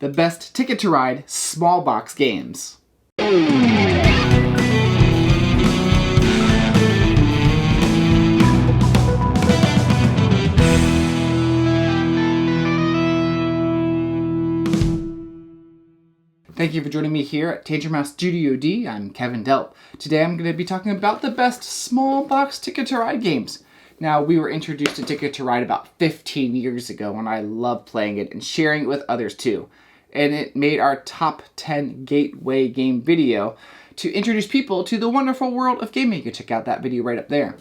the best Ticket to Ride small box games. Thank you for joining me here at Tanger Mouse Studio D. I'm Kevin Delp. Today I'm going to be talking about the best small box Ticket to Ride games. Now, we were introduced to Ticket to Ride about 15 years ago, and I love playing it and sharing it with others too. And it made our top 10 gateway game video to introduce people to the wonderful world of gaming. You can check out that video right up there.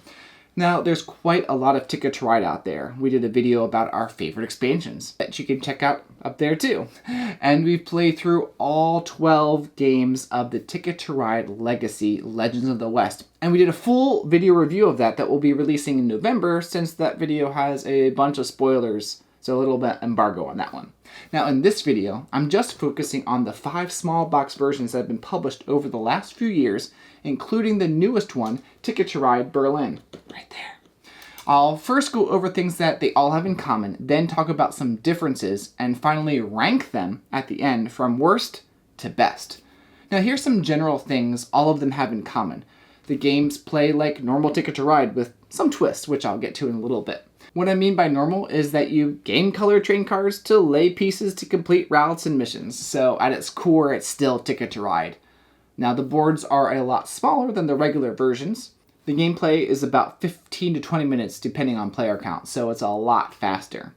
Now, there's quite a lot of Ticket to Ride out there. We did a video about our favorite expansions that you can check out up there too. And we've played through all 12 games of the Ticket to Ride Legacy Legends of the West. And we did a full video review of that we'll be releasing in November, since that video has a bunch of spoilers. So a little bit embargo on that one. Now in this video, I'm just focusing on the 5 small box versions that have been published over the last few years, including the newest one, Ticket to Ride Berlin, right there. I'll first go over things that they all have in common, then talk about some differences, and finally rank them at the end from worst to best. Now here's some general things all of them have in common. The games play like normal Ticket to Ride with some twists, which I'll get to in a little bit. What I mean by normal is that you gain colored train cards to lay pieces to complete routes and missions, so at its core it's still Ticket to Ride. Now the boards are a lot smaller than the regular versions. The gameplay is about 15 to 20 minutes depending on player count, so it's a lot faster.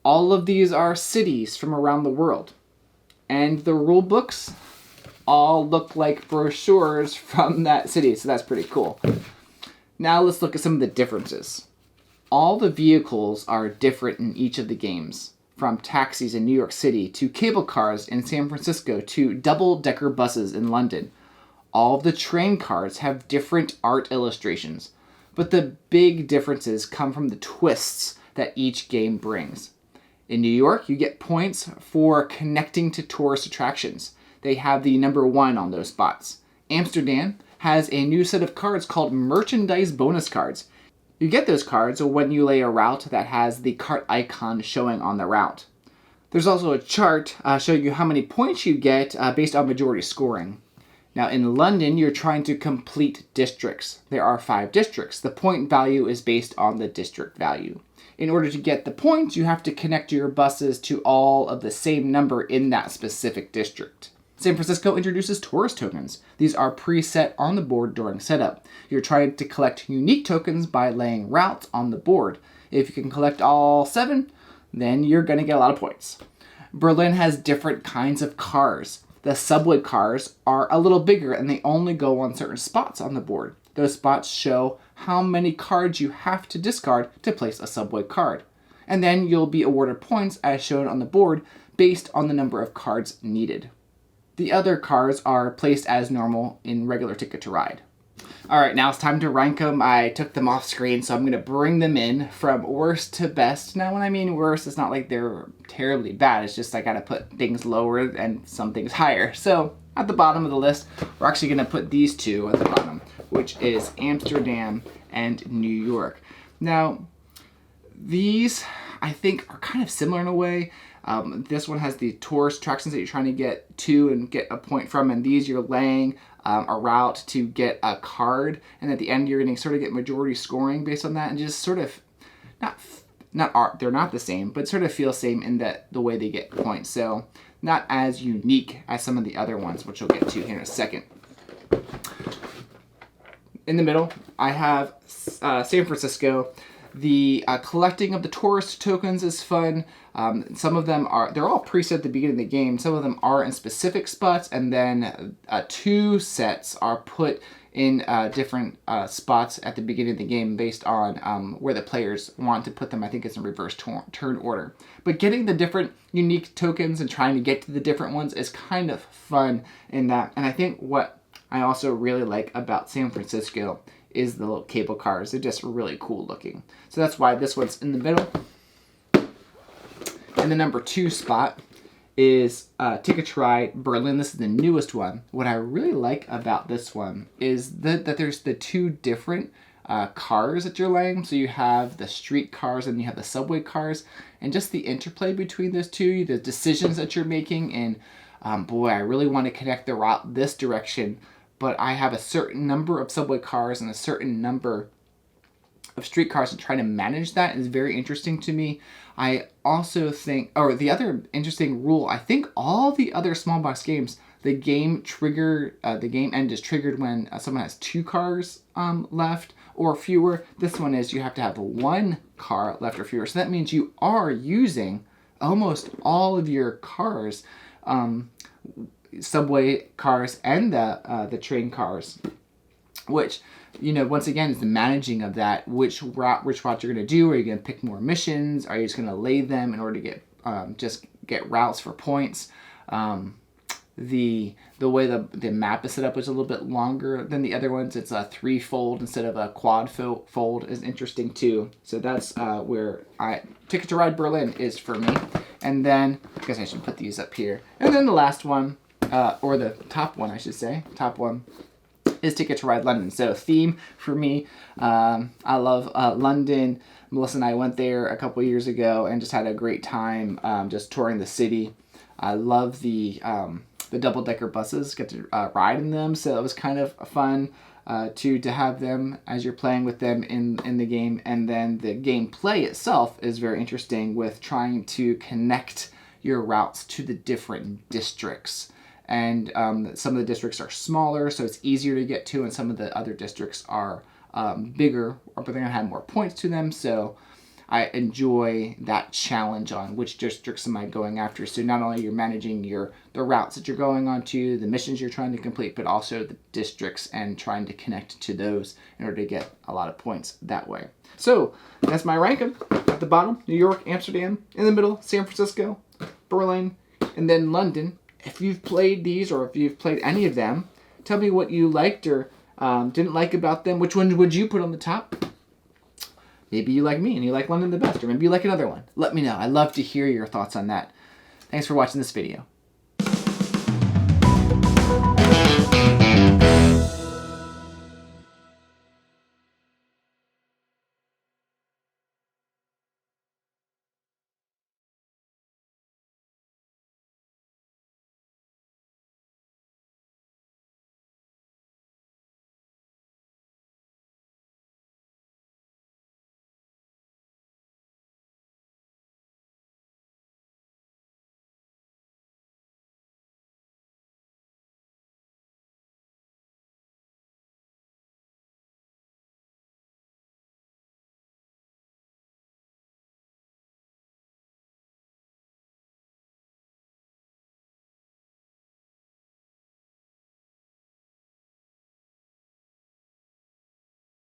All of these are cities from around the world. And the rule books all look like brochures from that city, so that's pretty cool. Now let's look at some of the differences. All the vehicles are different in each of the games, from taxis in New York City to cable cars in San Francisco to double-decker buses in London. All of the train cars have different art illustrations, but the big differences come from the twists that each game brings. In New York, you get points for connecting to tourist attractions. They have the number 1 on those spots. Amsterdam has a new set of cards called merchandise bonus cards. You get those cards when you lay a route that has the cart icon showing on the route. There's also a chart showing you how many points you get based on majority scoring. Now in London, you're trying to complete districts. There are 5 districts. The point value is based on the district value. In order to get the points, you have to connect your buses to all of the same number in that specific district. San Francisco introduces tourist tokens. These are preset on the board during setup. You're trying to collect unique tokens by laying routes on the board. If you can collect all 7, then you're going to get a lot of points. Berlin has different kinds of cars. The subway cars are a little bigger and they only go on certain spots on the board. Those spots show how many cards you have to discard to place a subway card. And then you'll be awarded points as shown on the board based on the number of cards needed. The other cars are placed as normal in regular Ticket to Ride. Alright, now it's time to rank them. I took them off screen, so I'm going to bring them in from worst to best. Now when I mean worst, it's not like they're terribly bad. It's just I got to put things lower and some things higher. So at the bottom of the list, we're actually going to put these 2 at the bottom, which is Amsterdam and New York. Now, these I think are kind of similar in a way. This one has the tourist attractions that you're trying to get to and get a point from, and these you're laying a route to get a card, and at the end you're going to sort of get majority scoring based on that, and just sort of they're not the same, but sort of feel same in that the way they get points. So not as unique as some of the other ones, which we'll get to here in a second. In the middle, I have San Francisco. The collecting of the tourist tokens is fun. Some of them they're all preset at the beginning of the game. Some of them are in specific spots, and then 2 sets are put in different spots at the beginning of the game based on where the players want to put them. I think it's in reverse turn order. But getting the different unique tokens and trying to get to the different ones is kind of fun in that. And I think what I also really like about San Francisco is the little cable cars. They're just really cool looking. So that's why this one's in the middle. And the number 2 spot is Ticket to Ride Berlin. This is the newest one. What I really like about this one is that there's the 2 different cars that you're laying. So you have the street cars and you have the subway cars, and just the interplay between those two, the decisions that you're making, and boy, I really want to connect the route this direction, but I have a certain number of subway cars and a certain number of streetcars, and trying to manage that is very interesting to me. I also think, or the other interesting rule, I think all the other small box games, the game end is triggered when someone has 2 cars left or fewer. This one is you have to have 1 car left or fewer. So that means you are using almost all of your cars, subway cars and the train cars, which, once again, is the managing of that. Which route you're going to do? Are you going to pick more missions? Are you just going to lay them in order to get routes for points? The way the map is set up is a little bit longer than the other ones. It's a 3-fold instead of a quad-fold is interesting too. So that's where Ticket to Ride Berlin is for me. And then, I guess I should put these up here. And then the last one, or the top one, I should say, top one, is Ticket to Ride London. So theme for me, I love London. Melissa and I went there a couple years ago and just had a great time just touring the city. I love the double-decker buses, get to ride in them, so it was kind of fun to have them as you're playing with them in the game. And then the gameplay itself is very interesting with trying to connect your routes to the different districts. And some of the districts are smaller, so it's easier to get to, and some of the other districts are bigger, but they're going to have more points to them. So I enjoy that challenge on which districts am I going after. So not only you're managing the routes that you're going on to, the missions you're trying to complete, but also the districts and trying to connect to those in order to get a lot of points that way. So that's my ranking. At the bottom, New York, Amsterdam. In the middle, San Francisco, Berlin, and then London. If you've played these, or if you've played any of them, tell me what you liked or didn't like about them. Which one would you put on the top? Maybe you like me and you like London the best, or maybe you like another one. Let me know. I'd love to hear your thoughts on that. Thanks for watching this video.